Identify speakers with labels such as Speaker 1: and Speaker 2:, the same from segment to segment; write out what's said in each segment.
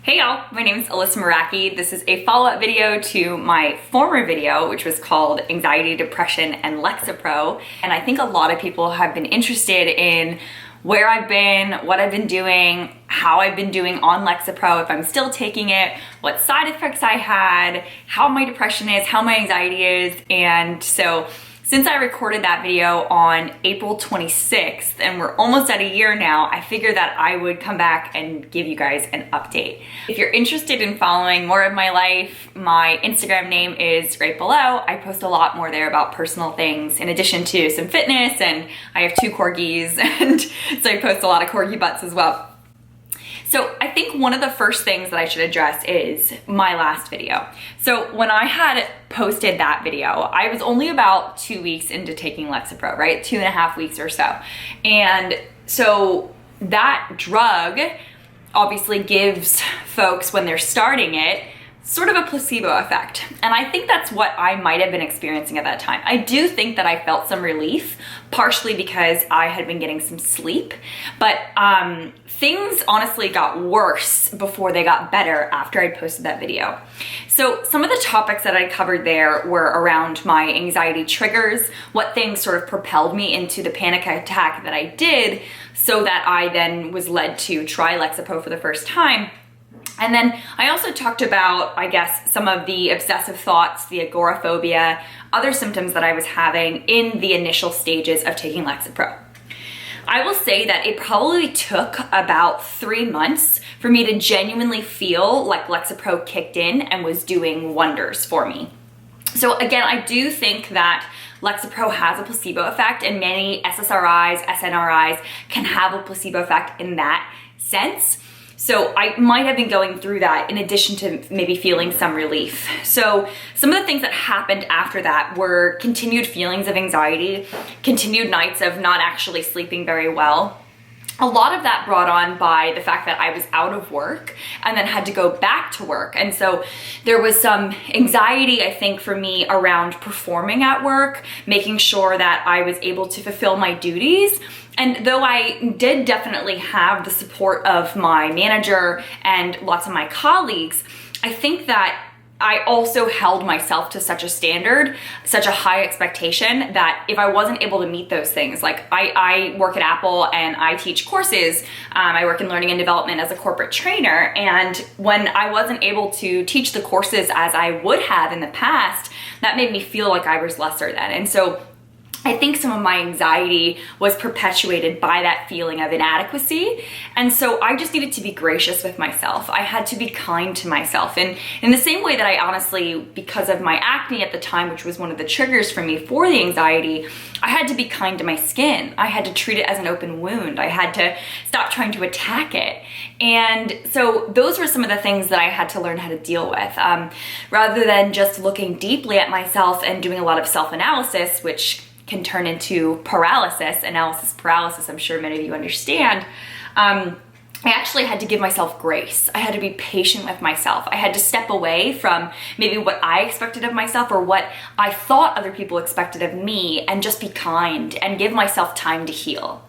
Speaker 1: Hey y'all, my name is Ilyssa. This is a follow-up video to my former video, which was called Anxiety, Depression, and Lexapro. And I think a lot of people have been interested in where I've been, what I've been doing, how I've been doing on Lexapro, if I'm still taking it, what side effects I had, how my depression is, how my anxiety is. And so since I recorded that video on April 26th, and we're almost at a year now, I figured that I would come back and give you guys an update. If you're interested in following more of my life, my Instagram name is right below. I post a lot more there about personal things, in addition to some fitness, and I have 2 corgis, and so I post a lot of corgi butts as well. So I think one of the first things that I should address is my last video. So when I had posted that video, I was only about 2 weeks into taking Lexapro, right? 2.5 weeks or so. And so that drug obviously gives folks, when they're starting it, sort of a placebo effect. And I think that's what I might have been experiencing at that time. I do think that I felt some relief, partially because I had been getting some sleep, but things honestly got worse before they got better after I posted that video. So some of the topics that I covered there were around my anxiety triggers, what things sort of propelled me into the panic attack that I did, so that I then was led to try Lexapro for the first time. And then I also talked about, I guess, some of the obsessive thoughts, the agoraphobia, other symptoms that I was having in the initial stages of taking Lexapro. I will say that it probably took about 3 months for me to genuinely feel like Lexapro kicked in and was doing wonders for me. So again, I do think that Lexapro has a placebo effect, and many SSRIs, SNRIs can have a placebo effect in that sense. So I might have been going through that in addition to maybe feeling some relief. So some of the things that happened after that were continued feelings of anxiety, continued nights of not actually sleeping very well. A lot of that brought on by the fact that I was out of work and then had to go back to work. And so there was some anxiety, I think, for me around performing at work, making sure that I was able to fulfill my duties. And though I did definitely have the support of my manager and lots of my colleagues, I think that I also held myself to such a standard, such a high expectation, that if I wasn't able to meet those things, like I work at Apple and I teach courses, I work in learning and development as a corporate trainer, and when I wasn't able to teach the courses as I would have in the past, that made me feel like I was lesser than. And so I think some of my anxiety was perpetuated by that feeling of inadequacy. And so I just needed to be gracious with myself. I had to be kind to myself. And in the same way that I honestly, because of my acne at the time, which was one of the triggers for me for the anxiety, I had to be kind to my skin. I had to treat it as an open wound. I had to stop trying to attack it. And so those were some of the things that I had to learn how to deal with. Rather than just looking deeply at myself and doing a lot of self-analysis, which can turn into analysis paralysis, I'm sure many of you understand. I actually had to give myself grace. I had to be patient with myself. I had to step away from maybe what I expected of myself or what I thought other people expected of me, and just be kind and give myself time to heal.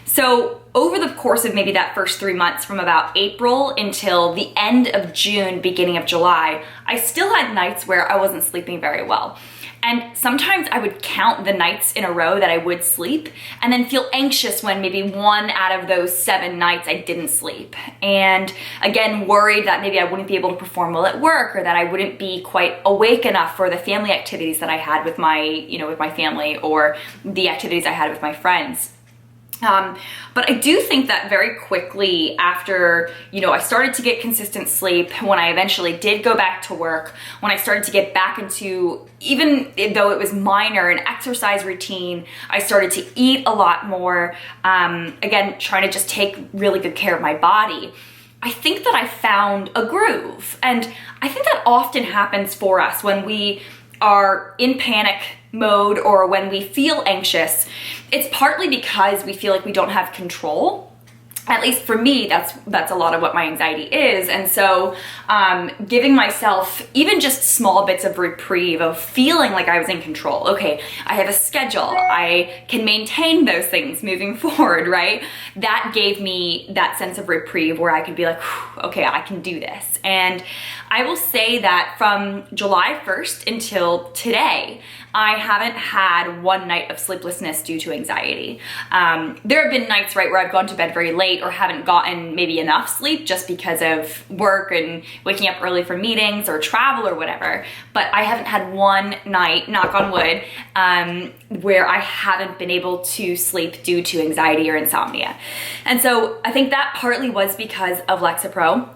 Speaker 1: So over the course of maybe that first 3 months, from about April until the end of June, beginning of July, I still had nights where I wasn't sleeping very well. And sometimes I would count the nights in a row that I would sleep and then feel anxious when maybe 1 out of those 7 nights I didn't sleep. And again, worried that maybe I wouldn't be able to perform well at work, or that I wouldn't be quite awake enough for the family activities that I had with my family, or the activities I had with my friends. But I do think that very quickly after, I started to get consistent sleep, when I eventually did go back to work, when I started to get back into, even though it was minor, an exercise routine, I started to eat a lot more, again, trying to just take really good care of my body. I think that I found a groove. And I think that often happens for us when we are in panic mode or when we feel anxious. It's partly because we feel like we don't have control. At least for me, that's a lot of what my anxiety is. And so giving myself even just small bits of reprieve of feeling like I was in control. Okay, I have a schedule. I can maintain those things moving forward, right? That gave me that sense of reprieve where I could be like, okay, I can do this. And I will say that from July 1st until today, I haven't had one night of sleeplessness due to anxiety. There have been nights, right, where I've gone to bed very late or haven't gotten maybe enough sleep just because of work and waking up early for meetings or travel or whatever. But I haven't had one night, knock on wood, where I haven't been able to sleep due to anxiety or insomnia. And so I think that partly was because of Lexapro.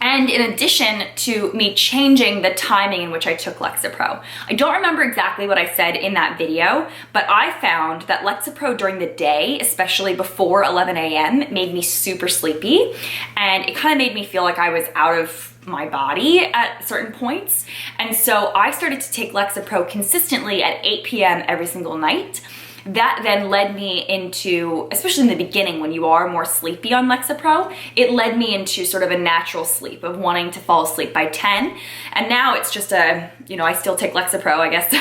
Speaker 1: And in addition to me changing the timing in which I took Lexapro. I don't remember exactly what I said in that video, but I found that Lexapro during the day, especially before 11 a.m., made me super sleepy. And it kind of made me feel like I was out of my body at certain points. And so I started to take Lexapro consistently at 8 p.m. every single night. That then led me into, especially in the beginning when you are more sleepy on Lexapro, it led me into sort of a natural sleep of wanting to fall asleep by 10. And now it's just I still take Lexapro, I guess,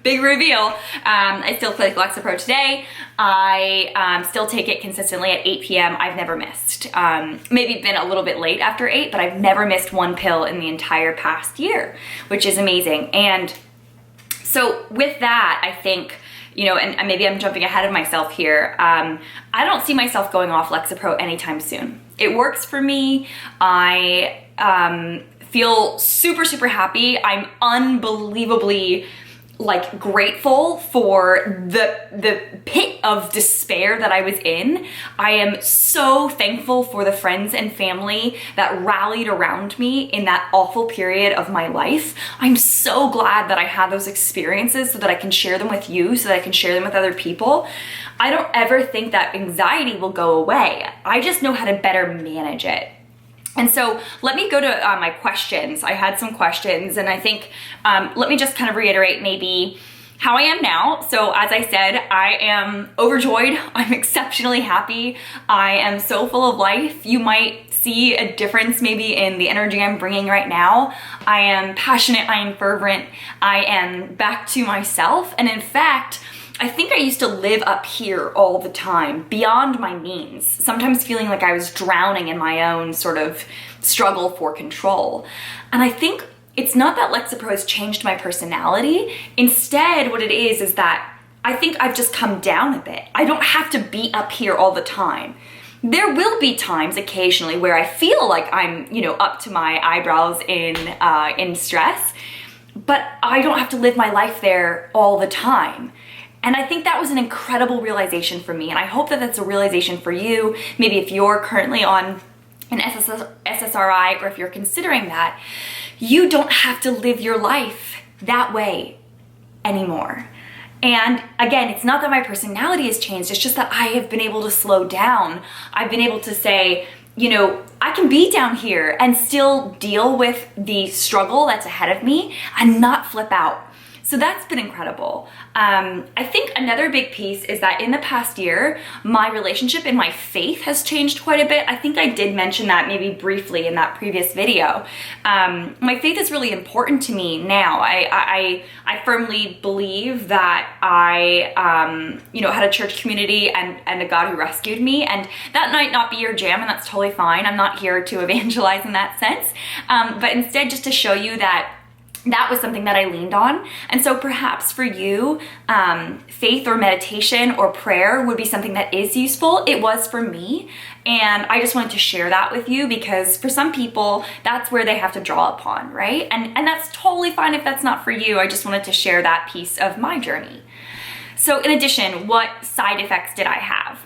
Speaker 1: big reveal. I still take Lexapro today. I still take it consistently at 8 p.m. I've never missed. Maybe been a little bit late after 8, but I've never missed one pill in the entire past year, which is amazing. And so with that, I think, and maybe I'm jumping ahead of myself here. I don't see myself going off Lexapro anytime soon. It works for me. I feel super, super happy. I'm unbelievably grateful for the pit of despair that I was in. I am so thankful for the friends and family that rallied around me in that awful period of my life. I'm so glad that I had those experiences so that I can share them with you, so that I can share them with other people. I don't ever think that anxiety will go away. I just know how to better manage it. And so let me go to my questions. I had some questions, and I think, let me just kind of reiterate maybe how I am now. So as I said, I am overjoyed. I'm exceptionally happy. I am so full of life. You might see a difference maybe in the energy I'm bringing right now. I am passionate. I am fervent. I am back to myself. And in fact, I think I used to live up here all the time, beyond my means, sometimes feeling like I was drowning in my own sort of struggle for control. And I think it's not that Lexapro has changed my personality. Instead, what it is that I think I've just come down a bit. I don't have to be up here all the time. There will be times occasionally where I feel like I'm, up to my eyebrows in stress, but I don't have to live my life there all the time. And I think that was an incredible realization for me. And I hope that that's a realization for you. Maybe if you're currently on an SSRI, or if you're considering that, you don't have to live your life that way anymore. And again, it's not that my personality has changed. It's just that I have been able to slow down. I've been able to say, I can be down here and still deal with the struggle that's ahead of me and not flip out. So that's been incredible. I think another big piece is that in the past year, my relationship and my faith has changed quite a bit. I think I did mention that maybe briefly in that previous video. My faith is really important to me now. I firmly believe that I had a church community and a God who rescued me, and that might not be your jam, and that's totally fine. I'm not here to evangelize in that sense, but instead just to show you that was something that I leaned on. And so perhaps for you, faith or meditation or prayer would be something that is useful. It was for me. And I just wanted to share that with you because for some people, that's where they have to draw upon, right? And that's totally fine if that's not for you. I just wanted to share that piece of my journey. So in addition, what side effects did I have?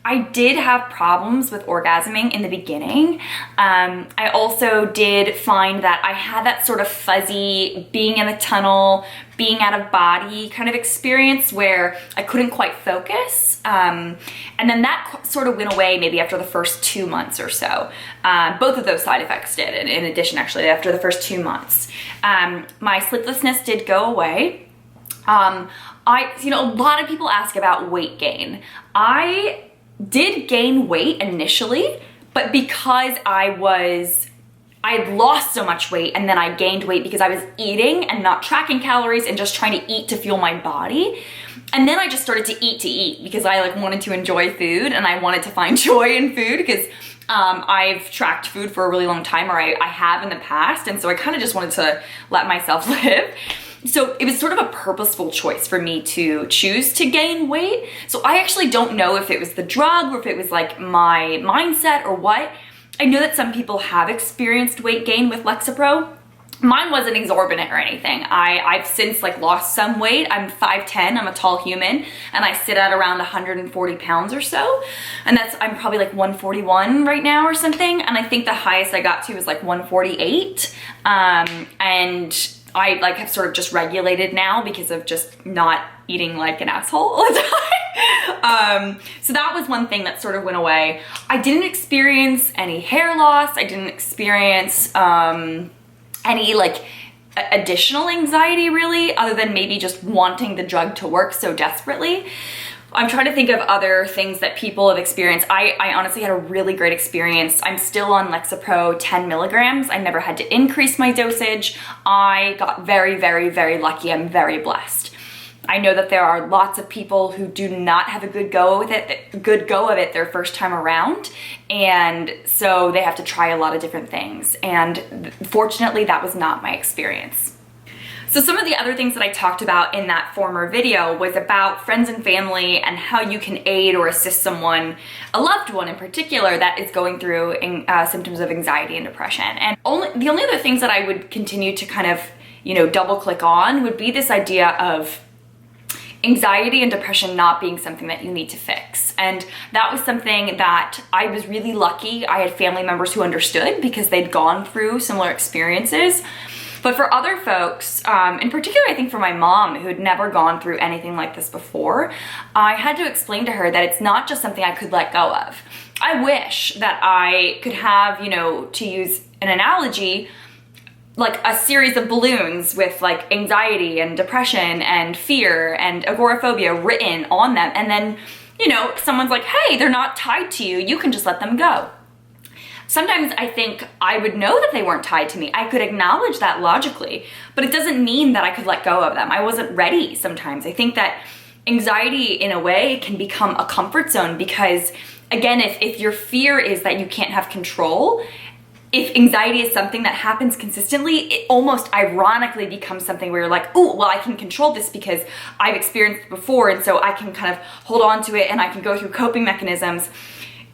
Speaker 1: I did have problems with orgasming in the beginning. I also did find that I had that sort of fuzzy being in a tunnel, being out of body kind of experience where I couldn't quite focus. And then that sort of went away maybe after the first 2 months or so. Both of those side effects did, in addition actually, after the first 2 months. My sleeplessness did go away. A lot of people ask about weight gain. I did gain weight initially, but because I had lost so much weight and then I gained weight because I was eating and not tracking calories and just trying to eat to fuel my body. And then I just started to eat because I like wanted to enjoy food and I wanted to find joy in food because I've tracked food for a really long time, or I have in the past. And so I kind of just wanted to let myself live. So it was sort of a purposeful choice for me to choose to gain weight. So I actually don't know if it was the drug or if it was like my mindset or what. I know that some people have experienced weight gain with Lexapro. Mine wasn't exorbitant or anything. I've since like lost some weight. I'm 5'10", I'm a tall human, and I sit at around 140 pounds or so. And I'm probably like 141 right now or something. And I think the highest I got to was like 148. And I like have sort of just regulated now because of just not eating like an asshole all the time. So that was one thing that sort of went away. I didn't experience any hair loss. I didn't experience any like additional anxiety really, other than maybe just wanting the drug to work so desperately. I'm trying to think of other things that people have experienced. I honestly had a really great experience. I'm still on Lexapro 10 milligrams. I never had to increase my dosage. I got very, very, very lucky. I'm very blessed. I know that there are lots of people who do not have a good go of it their first time around. And so they have to try a lot of different things. And fortunately, that was not my experience. So some of the other things that I talked about in that former video was about friends and family and how you can aid or assist someone, a loved one in particular, that is going through symptoms of anxiety and depression. And the only other things that I would continue to kind of, double click on would be this idea of anxiety and depression not being something that you need to fix. And that was something that I was really lucky. I had family members who understood because they'd gone through similar experiences. But for other folks, in particular, I think for my mom, who had never gone through anything like this before, I had to explain to her that it's not just something I could let go of. I wish that I could have, to use an analogy, like a series of balloons with like anxiety and depression and fear and agoraphobia written on them. And then, someone's like, hey, they're not tied to you. You can just let them go. Sometimes I think I would know that they weren't tied to me. I could acknowledge that logically, but it doesn't mean that I could let go of them. I wasn't ready sometimes. I think that anxiety in a way can become a comfort zone because, again, if your fear is that you can't have control, if anxiety is something that happens consistently, it almost ironically becomes something where you're like, oh, well, I can control this because I've experienced it before, and so I can kind of hold on to it and I can go through coping mechanisms.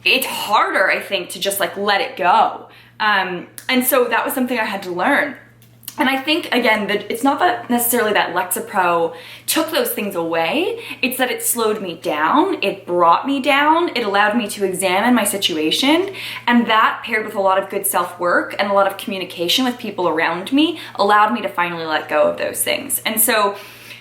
Speaker 1: It's harder, I think, to just like let it go. And so that was something I had to learn. And I think, again, that it's not that necessarily that Lexapro took those things away. It's that it slowed me down. It brought me down. It allowed me to examine my situation. And that, paired with a lot of good self-work and a lot of communication with people around me, allowed me to finally let go of those things. And so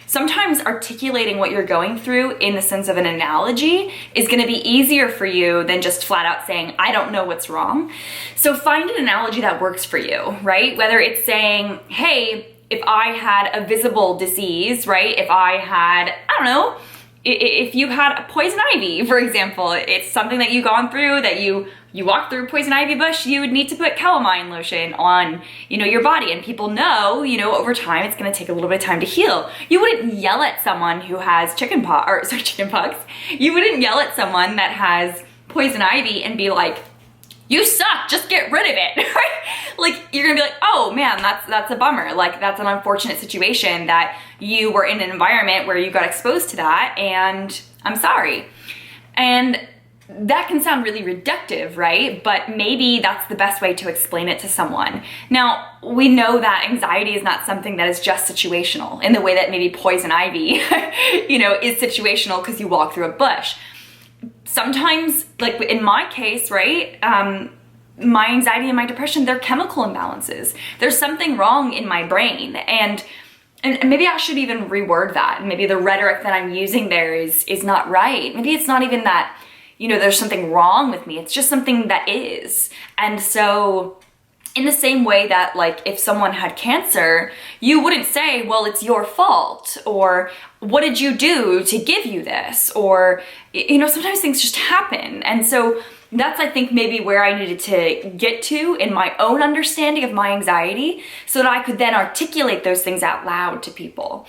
Speaker 1: sometimes articulating what you're going through in the sense of an analogy is going to be easier for you than just flat out saying, I don't know what's wrong. So find an analogy that works for you, right? Whether it's saying, hey, if I had a visible disease, right? If I had, I don't know, if you had a poison ivy, for example, it's something that you've gone through, that you walk through a poison ivy bush, you would need to put calamine lotion on, your body. And people know, over time, it's going to take a little bit of time to heal. You wouldn't yell at someone who has chickenpox. You wouldn't yell at someone that has poison ivy and be like, you suck, just get rid of it, right? Like, you're gonna be like, oh man, that's a bummer. Like, that's an unfortunate situation that you were in an environment where you got exposed to that, and I'm sorry. And that can sound really reductive, right? But maybe that's the best way to explain it to someone. Now, we know that anxiety is not something that is just situational in the way that maybe poison ivy, is situational because you walk through a bush. Sometimes, like in my case, right, my anxiety and my depression, they're chemical imbalances. There's something wrong in my brain, and maybe I should even reword that. Maybe the rhetoric that I'm using there is not right. Maybe it's not even that, there's something wrong with me. It's just something that is. And so In the same way that, like, if someone had cancer, you wouldn't say, well, it's your fault, or what did you do to give you this? Or, you know, sometimes things just happen. And so that's, I think, maybe where I needed to get to in my own understanding of my anxiety, so that I could then articulate those things out loud to people.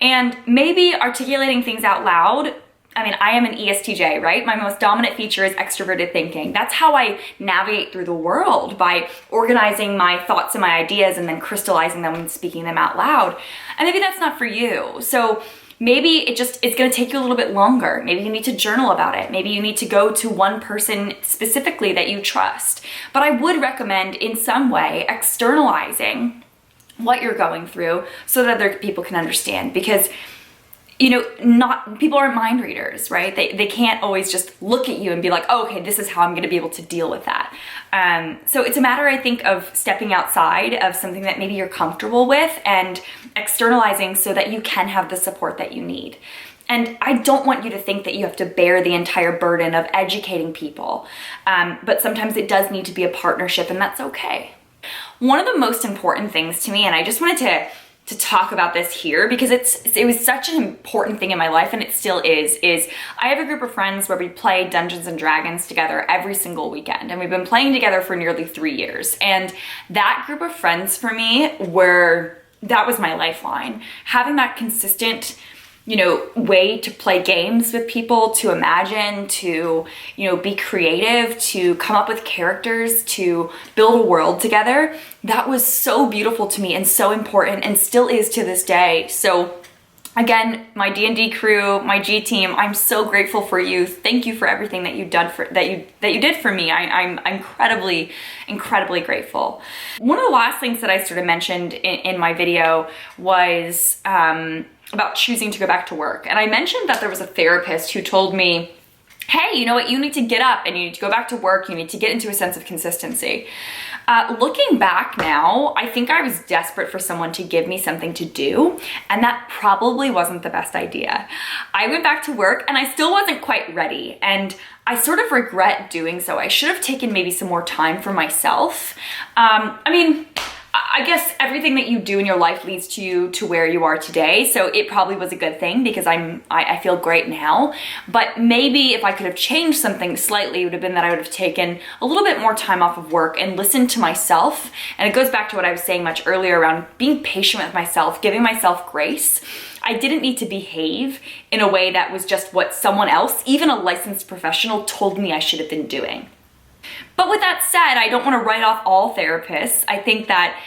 Speaker 1: And maybe articulating things out loud, I mean, I am an ESTJ, right? My most dominant feature is extroverted thinking. That's how I navigate through the world, by organizing my thoughts and my ideas and then crystallizing them and speaking them out loud. And maybe that's not for you. So maybe it's gonna take you a little bit longer. Maybe you need to journal about it. Maybe you need to go to one person specifically that you trust. But I would recommend in some way externalizing what you're going through so that other people can understand, because you know, people aren't mind readers, right? They can't always just look at you and be like, oh, okay, this is how I'm gonna be able to deal with that. So it's a matter, I think, of stepping outside of something that maybe you're comfortable with and externalizing so that you can have the support that you need. And I don't want you to think that you have to bear the entire burden of educating people, but sometimes it does need to be a partnership, and that's okay. One of the most important things to me, and I just wanted to talk about this here because it was such an important thing in my life, and it still is I have a group of friends where we play Dungeons and Dragons together every single weekend, and we've been playing together for nearly 3 years. And that group of friends for me that was my lifeline. Having that consistent, you know, way to play games with people, to imagine, to, you know, be creative, to come up with characters, to build a world together. That was so beautiful to me and so important, and still is to this day. So again, my D&D crew, my G team, I'm so grateful for you. Thank you for everything that you did for me. I'm incredibly, incredibly grateful. One of the last things that I sort of mentioned in my video was about choosing to go back to work. And I mentioned that there was a therapist who told me, hey, you know what, you need to get up and you need to go back to work, you need to get into a sense of consistency. Looking back now, I think I was desperate for someone to give me something to do, and that probably wasn't the best idea. I went back to work and I still wasn't quite ready, and I sort of regret doing so. I should have taken maybe some more time for myself. I guess everything that you do in your life leads you to where you are today, so it probably was a good thing because I feel great now. But maybe if I could have changed something slightly, it would have been that I would have taken a little bit more time off of work and listened to myself. And it goes back to what I was saying much earlier around being patient with myself, giving myself grace. I didn't need to behave in a way that was just what someone else, even a licensed professional, told me I should have been doing. But with that said, I don't want to write off all therapists. I think that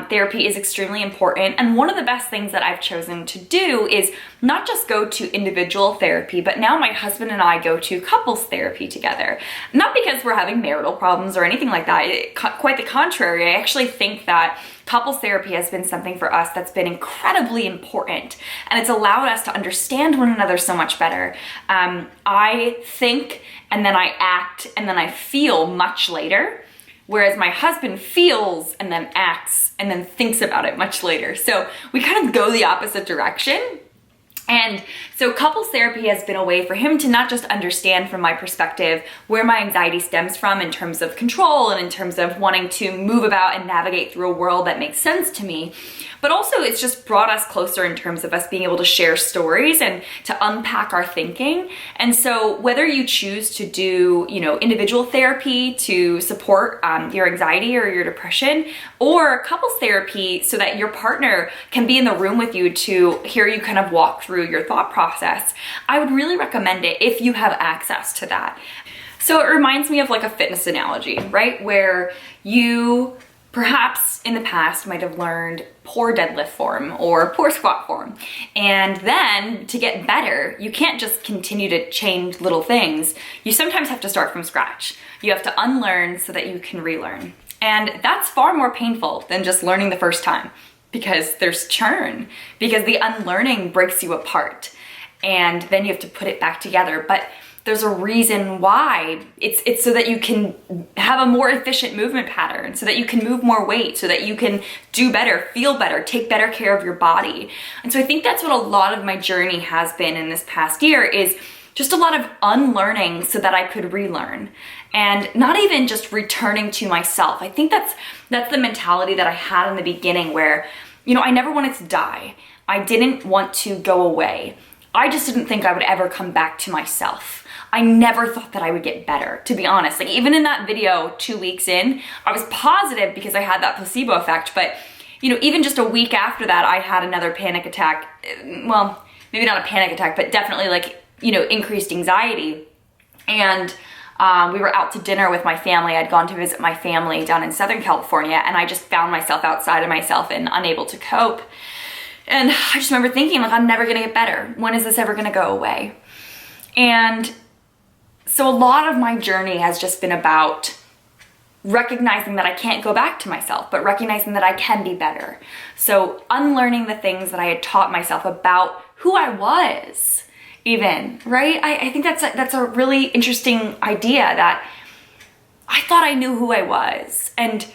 Speaker 1: therapy is extremely important. And one of the best things that I've chosen to do is not just go to individual therapy, but now my husband and I go to couples therapy together. Not because we're having marital problems or anything like that. Quite the contrary. I actually think that couples therapy has been something for us that's been incredibly important, and it's allowed us to understand one another so much better. I think, and then I act, and then I feel much later, whereas my husband feels and then acts and then thinks about it much later. So we kind of go the opposite direction. And so couples therapy has been a way for him to not just understand from my perspective where my anxiety stems from in terms of control and in terms of wanting to move about and navigate through a world that makes sense to me, but also it's just brought us closer in terms of us being able to share stories and to unpack our thinking. And so whether you choose to do, you know, individual therapy to support your anxiety or your depression, or couples therapy so that your partner can be in the room with you to hear you kind of walk through your thought process, I would really recommend it if you have access to that. So it reminds me of like a fitness analogy, right? Where you perhaps in the past might have learned poor deadlift form or poor squat form. And then to get better, you can't just continue to change little things. You sometimes have to start from scratch. You have to unlearn so that you can relearn. And that's far more painful than just learning the first time, because there's churn, because the unlearning breaks you apart and then you have to put it back together. But there's a reason why. It's so that you can have a more efficient movement pattern, so that you can move more weight, so that you can do better, feel better, take better care of your body. And so I think that's what a lot of my journey has been in this past year, is just a lot of unlearning so that I could relearn, and not even just returning to myself. I think that's the mentality that I had in the beginning where, you know, I never wanted to die. I didn't want to go away. I just didn't think I would ever come back to myself. I never thought that I would get better, to be honest. Like even in that video 2 weeks in, I was positive because I had that placebo effect, but you know, even just a week after that, I had another panic attack. Well, maybe not a panic attack, but definitely like, you know, increased anxiety. And we were out to dinner with my family. I'd gone to visit my family down in Southern California, and I just found myself outside of myself and unable to cope. And I just remember thinking, like, I'm never gonna get better. When is this ever gonna go away? And so a lot of my journey has just been about recognizing that I can't go back to myself, but recognizing that I can be better. So unlearning the things that I had taught myself about who I was, even, right? I think that's a really interesting idea, that I thought I knew who I was, and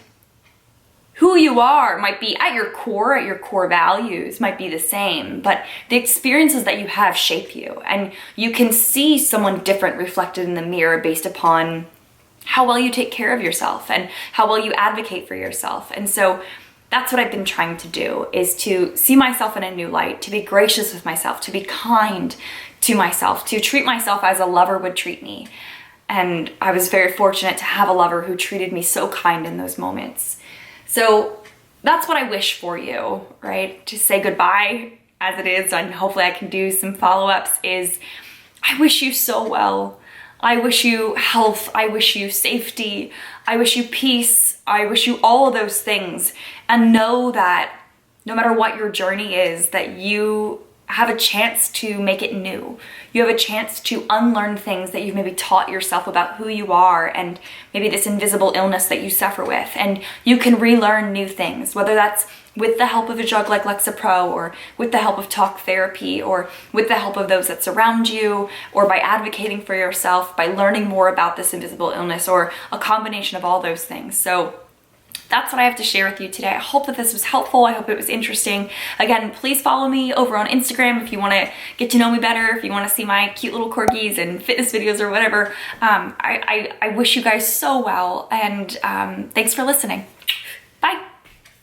Speaker 1: who you are might be at your core values might be the same, but the experiences that you have shape you, and you can see someone different reflected in the mirror based upon how well you take care of yourself and how well you advocate for yourself. And so that's what I've been trying to do, is to see myself in a new light, to be gracious with myself, to be kind to myself, to treat myself as a lover would treat me. And I was very fortunate to have a lover who treated me so kind in those moments. So that's what I wish for you, right? To say goodbye as it is, and hopefully I can do some follow-ups, is I wish you so well. I wish you health. I wish you safety. I wish you peace. I wish you all of those things. And know that no matter what your journey is, that you have a chance to make it new. You have a chance to unlearn things that you've maybe taught yourself about who you are, and maybe this invisible illness that you suffer with. And you can relearn new things, whether that's with the help of a drug like Lexapro, or with the help of talk therapy, or with the help of those that surround you, or by advocating for yourself, by learning more about this invisible illness, or a combination of all those things. So that's what I have to share with you today. I hope that this was helpful. I hope it was interesting. Again, please follow me over on Instagram if you want to get to know me better, if you want to see my cute little corgis and fitness videos or whatever. I wish you guys so well, and thanks for listening.